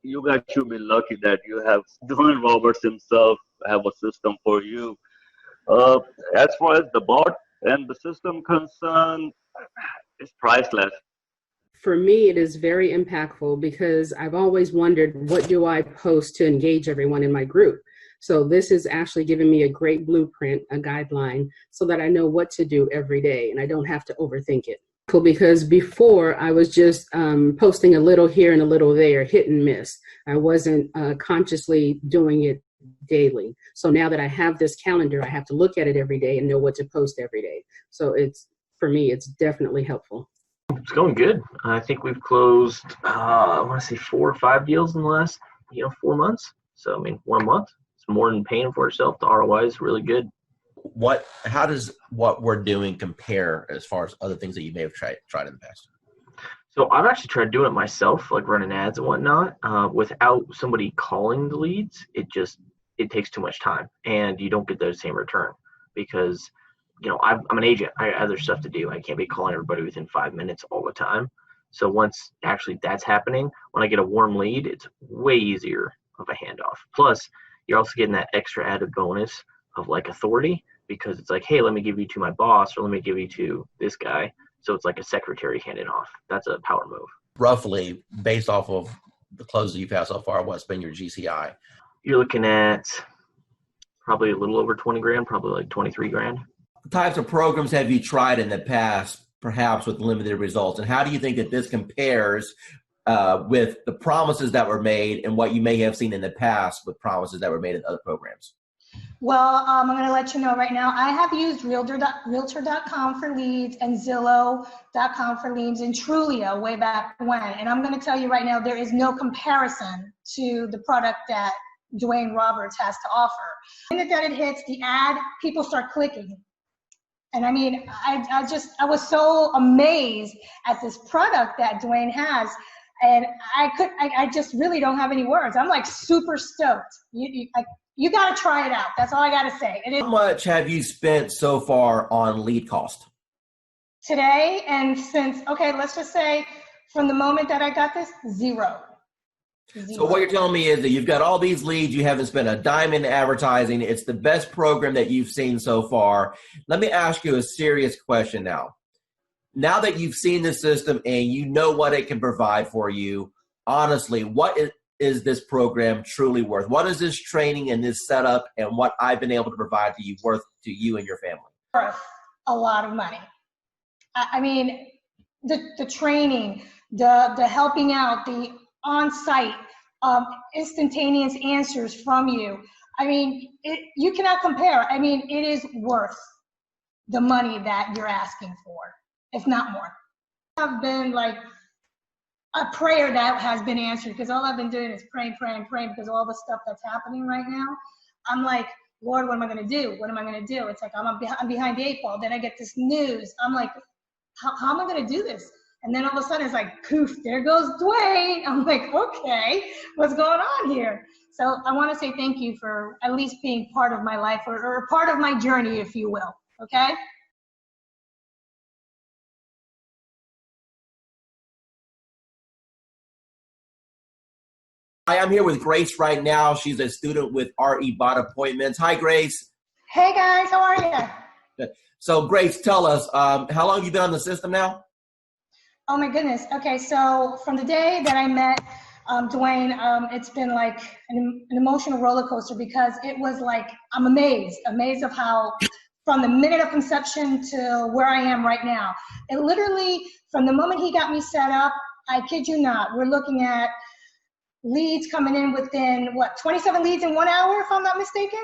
you guys should be lucky that you have Dwayne Roberts himself have a system for you. As far as the bot and the system concerned, it's priceless. For me, it is very impactful because I've always wondered, what do I post to engage everyone in my group? So this is actually giving me a great blueprint, a guideline, so that I know what to do every day and I don't have to overthink it. Because before I was just posting a little here and a little there, hit and miss. I wasn't consciously doing it daily. So now that I have this calendar, I have to look at it every day and know what to post every day. So for me, it's definitely helpful. It's going good. I think we've closed, I want to say 4 or 5 deals in the last, 4 months. So, I mean, 1 month, it's more than paying for itself. The ROI is really good. How does what we're doing compare as far as other things that you may have tried in the past? So I've actually tried doing it myself, like running ads and whatnot, without somebody calling the leads. It takes too much time and you don't get the same return because, I'm an agent. I have other stuff to do. I can't be calling everybody within 5 minutes all the time. So once actually that's happening, when I get a warm lead, it's way easier of a handoff. Plus, you're also getting that extra added bonus of like authority because it's like, hey, let me give you to my boss or let me give you to this guy. So it's like a secretary handing off. That's a power move. Roughly, based off of the closes you've had so far, what's been your GCI? You're looking at probably a little over 20 grand, probably like 23 grand. What types of programs have you tried in the past, perhaps with limited results? And how do you think that this compares with the promises that were made and what you may have seen in the past with promises that were made in other programs? Well, I'm going to let you know right now, I have used Realtor.com for leads and Zillow.com for leads and Trulia way back when. And I'm going to tell you right now, there is no comparison to the product that Dwayne Roberts has to offer. The minute that it hits the ad, people start clicking. And I mean, I was so amazed at this product that Dwayne has. And I just really don't have any words. I'm like super stoked. You got to try it out. That's all I got to say. How much have you spent so far on lead cost? Today and since, let's just say from the moment that I got this, zero. So what you're telling me is that you've got all these leads, you haven't spent a dime in advertising. It's the best program that you've seen so far. Let me ask you a serious question now. Now that you've seen the system and you know what it can provide for you, honestly, what is this program truly worth? What is this training and this setup and what I've been able to provide to you worth to you and your family? Worth a lot of money. I mean, the training, the helping out, the on-site instantaneous answers from you. I mean, you cannot compare. I mean, it is worth the money that you're asking for, if not more. I've been like a prayer that has been answered because all I've been doing is praying because of all the stuff that's happening right now. I'm like, Lord, what am I going to do? What am I going to do? It's like I'm behind the 8 ball. Then I get this news. I'm like, how am I going to do this? And then all of a sudden it's like, poof, there goes Dwayne. I'm like, okay, what's going on here? So I want to say thank you for at least being part of my life or part of my journey, if you will. Okay. Hi, I'm here with Grace right now. She's a student with RE Bot Appointments. Hi, Grace. Hey guys, how are you? Good. So Grace, tell us, how long have you been on the system now? Oh my goodness. Okay, so from the day that I met Dwayne, it's been like an emotional roller coaster because it was like, I'm amazed of how from the minute of conception to where I am right now. It literally, from the moment he got me set up, I kid you not, we're looking at leads coming in within, 27 leads in 1 hour, if I'm not mistaken?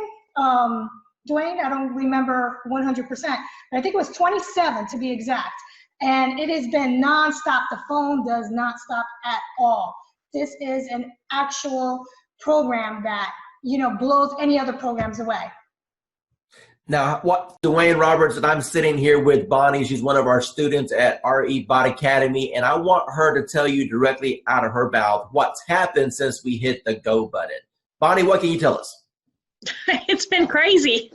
Dwayne, I don't remember 100%, but I think it was 27 to be exact. And it has been nonstop. The phone does not stop at all. This is an actual program that, blows any other programs away. Now, Dwayne Roberts, and I'm sitting here with Bonnie. She's one of our students at RE Bot Academy, and I want her to tell you directly out of her mouth what's happened since we hit the go button. Bonnie, what can you tell us? It's been crazy.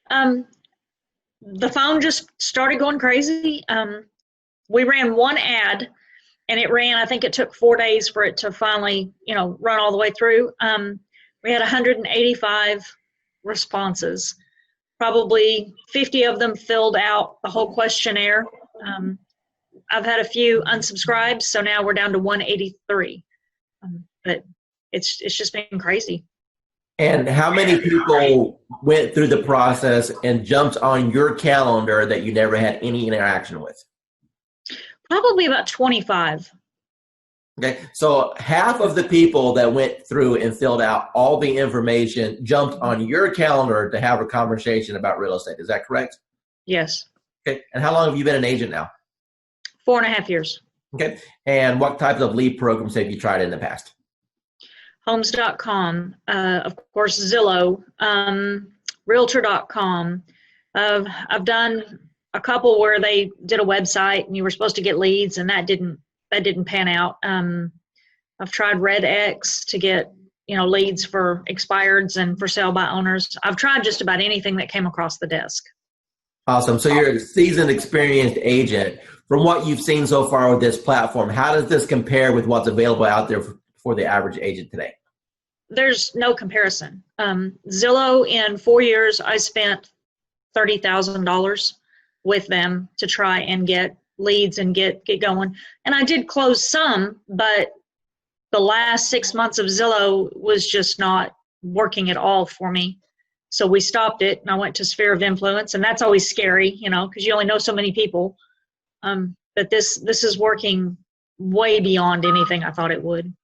The phone just started going crazy. We ran one ad, and I think it took 4 days for it to finally, run all the way through. We had 185 responses. Probably 50 of them filled out the whole questionnaire. I've had a few unsubscribed, so now we're down to 183. But it's just been crazy. And how many people went through the process and jumped on your calendar that you never had any interaction with? Probably about 25. Okay, so half of the people that went through and filled out all the information jumped on your calendar to have a conversation about real estate. Is that correct? Yes. Okay, and how long have you been an agent now? 4.5 years. Okay, and what types of lead programs have you tried in the past? Homes.com, of course, Zillow, Realtor.com. I've done a couple where they did a website and you were supposed to get leads, and that didn't pan out. I've tried RedX to get leads for expireds and for sale by owners. I've tried just about anything that came across the desk. Awesome. So you're a seasoned, experienced agent. From what you've seen so far with this platform, how does this compare with what's available out there for the average agent today? There's no comparison. Zillow, in 4 years, I spent $30,000 with them to try and get leads and get going. And I did close some, but the last 6 months of Zillow was just not working at all for me. So we stopped it, and I went to Sphere of Influence, and that's always scary, because you only know so many people. But this is working way beyond anything I thought it would.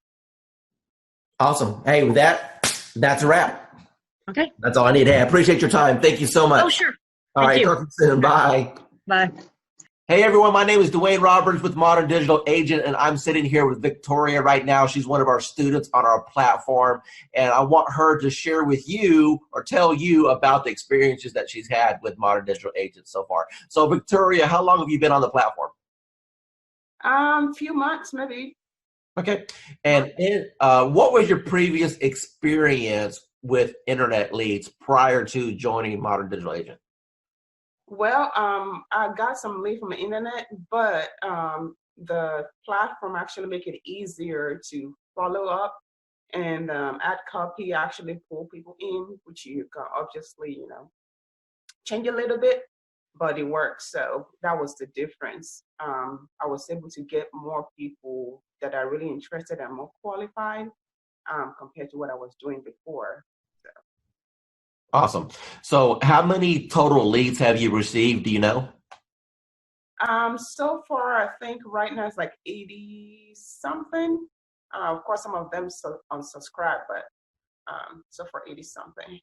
Awesome. Hey, with that's a wrap. Okay. That's all I need. Hey, I appreciate your time. Thank you so much. Oh, sure. All right. Talk to you soon. Bye. Bye. Hey, everyone. My name is Dwayne Roberts with Modern Digital Agent, and I'm sitting here with Victoria right now. She's one of our students on our platform, and I want her to share with you or tell you about the experiences that she's had with Modern Digital Agent so far. So, Victoria, how long have you been on the platform? Few months, maybe. Okay. And what was your previous experience with internet leads prior to joining Modern Digital Agent? Well, I got some lead from the internet, but the platform actually make it easier to follow up and add copy, actually pull people in, which you can obviously, change a little bit, but it works. So that was the difference. I was able to get more people that are really interested and more qualified compared to what I was doing before. So. Awesome. So how many total leads have you received? Do you know? So far, I think right now it's like 80 something. Of course, some of them unsubscribe, but so far 80 something.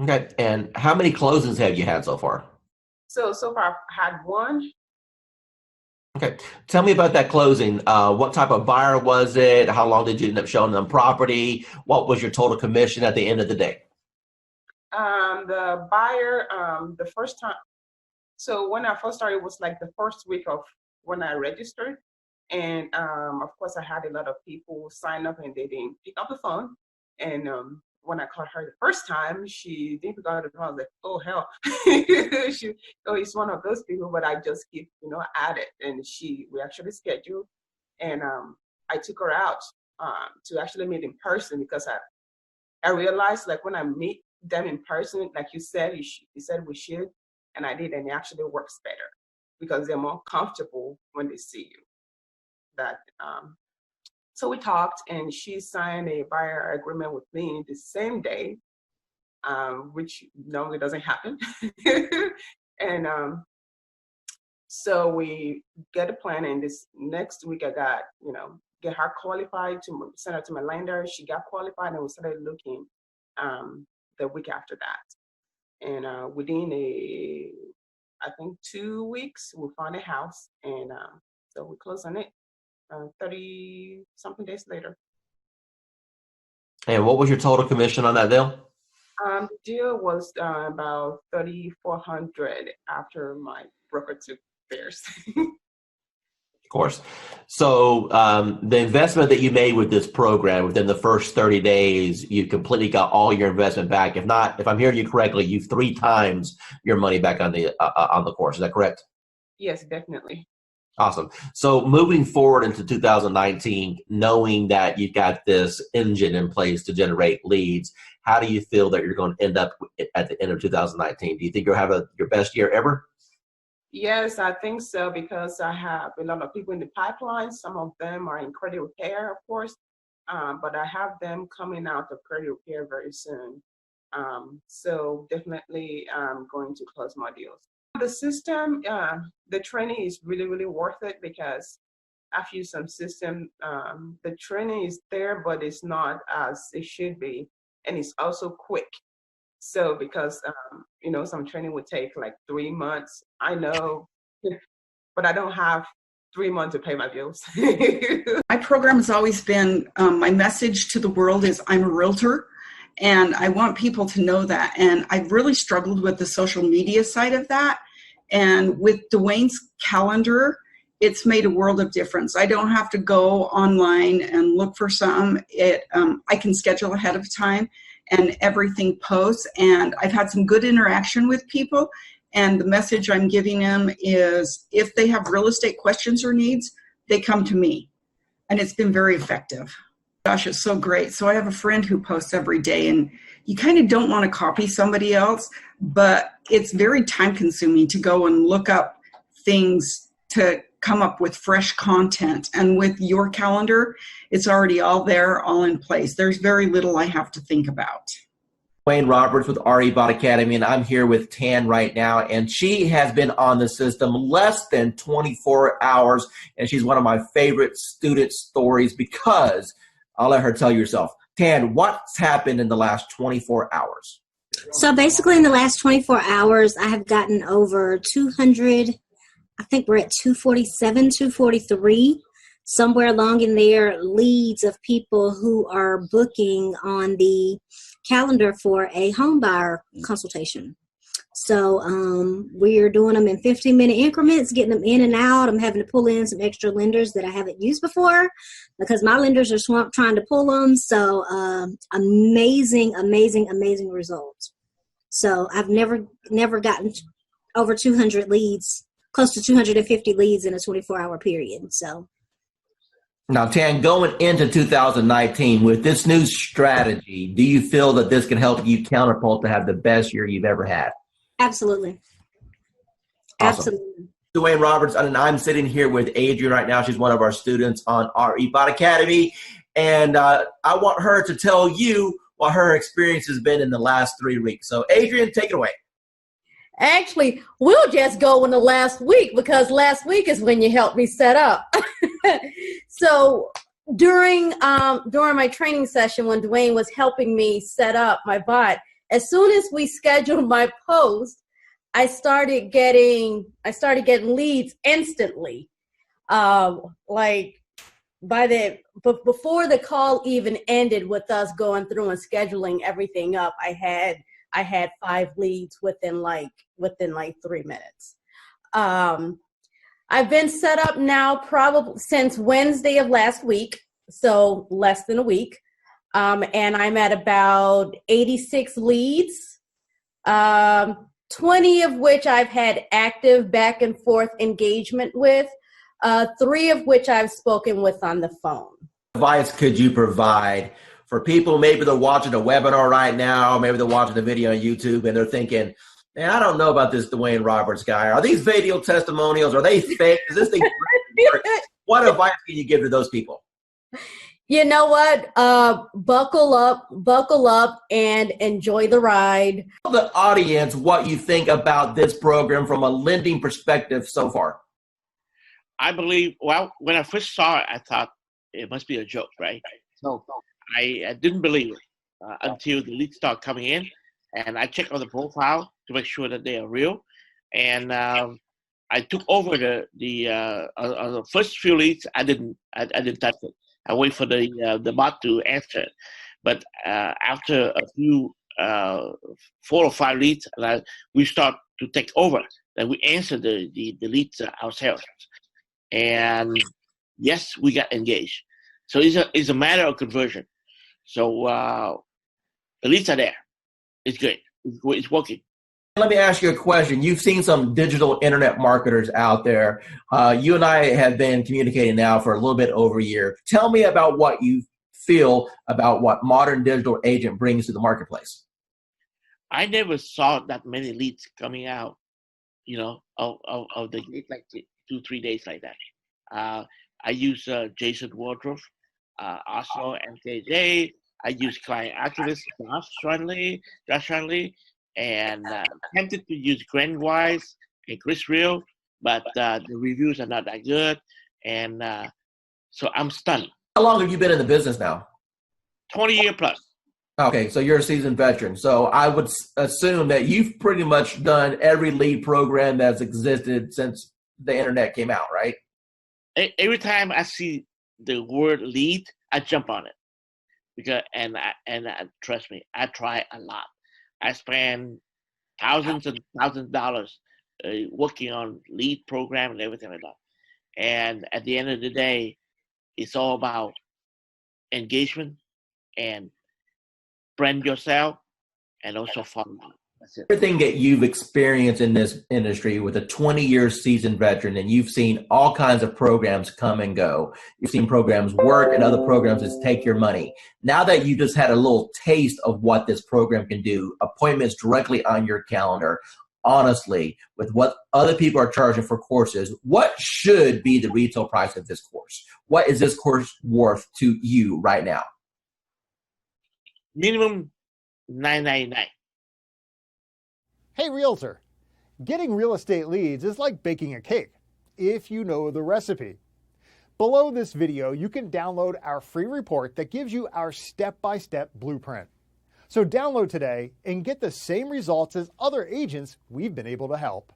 Okay. And how many closings have you had so far? So far I've had one. Okay. Tell me about that closing. What type of buyer was it? How long did you end up showing them property? What was your total commission at the end of the day? The buyer, the first time, so when I first started, it was like the first week of when I registered. And of course, I had a lot of people sign up and they didn't pick up the phone. And when I called her the first time, she didn't pick up the phone. I was like, oh, hell. It's one of those people, but I just keep, at it. And we actually scheduled. And I took her out to actually meet in person, because I realized, like, when I meet them in person, like you said, you said we should, and I did, and it actually works better because they're more comfortable when they see you. So we talked, and she signed a buyer agreement with me the same day, which normally doesn't happen. And so we get a plan, and this next week I got, get her qualified to send her to my lender. She got qualified, and we started looking the week after that. And within I think 2 weeks, we found a house, and so we closed on it 30 something days later. And what was your total commission on that deal? The deal was about $3,400 after my broker took theirs. Of course. So the investment that you made with this program within the first 30 days, you completely got all your investment back. If not, if I'm hearing you correctly, you've 3 times your money back on the course. Is that correct? Yes, definitely. Awesome. So moving forward into 2019, knowing that you've got this engine in place to generate leads, how do you feel that you're going to end up at the end of 2019? Do you think you'll have your best year ever? Yes, I think so, because I have a lot of people in the pipeline. Some of them are in credit repair, of course, but I have them coming out of credit repair very soon. So definitely I'm going to close more deals. The system, the training is really, really worth it, because I've used some system. The training is there, but it's not as it should be. And it's also quick. So because, some training would take like 3 months, I know, but I don't have 3 months to pay my bills. My program has always been, my message to the world is I'm a realtor, and I want people to know that. And I've really struggled with the social media side of that. And with Dwayne's calendar, it's made a world of difference. I don't have to go online and look for something. I can schedule ahead of time, and everything posts. And I've had some good interaction with people. And the message I'm giving them is, if they have real estate questions or needs, they come to me. And it's been very effective. Gosh, it's so great. So I have a friend who posts every day, and you kind of don't want to copy somebody else, but it's very time consuming to go and look up things to come up with fresh content. And with your calendar, it's already all there, all in place. There's very little I have to think about. Wayne Roberts with RE Bot Academy, and I'm here with Tan right now, and she has been on the system less than 24 hours, and she's one of my favorite student stories, because I'll let her tell you herself. Tan, what's happened in the last 24 hours? So basically in the last 24 hours, I have gotten over 200, I think we're at 247, 243, somewhere along in there, leads of people who are booking on the calendar for a home buyer consultation. So we're doing them in 15-minute increments, getting them in and out. I'm having to pull in some extra lenders that I haven't used before, because my lenders are swamped trying to pull them. So amazing, amazing, amazing results. So I've never gotten over 200 leads, close to 250 leads in a 24-hour period. So. Now, Tan, going into 2019 with this new strategy, do you feel that this can help you catapult to have the best year you've ever had? Absolutely. Awesome. Absolutely. Dwayne Roberts, and I'm sitting here with Adrian right now. She's one of our students on RE Bot Academy, and I want her to tell you what her experience has been in the last 3 weeks. So, Adrian, take it away. Actually, we'll just go in the last week, because last week is when you helped me set up. So during my training session, when Dwayne was helping me set up my bot, as soon as we scheduled my post, I started getting leads instantly. Like before the call even ended with us going through and scheduling everything up, I had 5 leads within like 3 minutes. I've been set up now probably since Wednesday of last week, so less than a week. And I'm at about 86 leads, 20 of which I've had active back and forth engagement with, 3 of which I've spoken with on the phone. Advice could you provide for people, maybe they're watching a webinar right now, maybe they're watching a video on YouTube and they're thinking, man, I don't know about this Dwayne Roberts guy. Are these video testimonials? Are they fake? Is this thing What advice can you give to those people? You know what? Buckle up and enjoy the ride. Tell the audience what you think about this program from a lending perspective so far. I believe, well, when I first saw it, I thought it must be a joke, right? So I didn't believe it until the leads start coming in, and I checked on the profile to make sure that they are real. And I took over the first few leads. I didn't touch it. I wait for the bot to answer it. But after a few 4 or 5 leads, we start to take over. And we answer the leads ourselves. And yes, we got engaged. So it's a matter of conversion. So the leads are there. It's good. It's working. Let me ask you a question. You've seen some digital internet marketers out there. You and I have been communicating now for a little bit over a year. Tell me about what you feel about what Modern Digital Agent brings to the marketplace. I never saw that many leads coming out, of the gate, like 2-3 days like that. I use Jason Wardrobe, also MKJ. I use client activist Josh Shanley, and tempted to use Grant Wise and Chris Real, but the reviews are not that good, and so I'm stunned. How long have you been in the business now? 20 years plus. Okay, so you're a seasoned veteran. So I would assume that you've pretty much done every lead program that's existed since the internet came out, right? Every time I see the word lead, I jump on it, because and trust me, I try a lot. I spend thousands and thousands of dollars working on lead program and everything like that. And at the end of the day, it's all about engagement and brand yourself and also follow up. That's it. Everything that you've experienced in this industry with a 20-year seasoned veteran, and you've seen all kinds of programs come and go. You've seen programs work and other programs just take your money. Now that you just had a little taste of what this program can do, appointments directly on your calendar, honestly, with what other people are charging for courses, what should be the retail price of this course? What is this course worth to you right now? Minimum $9.99. Hey, Realtor. Getting real estate leads is like baking a cake, if you know the recipe. Below this video, you can download our free report that gives you our step-by-step blueprint. So download today and get the same results as other agents we've been able to help.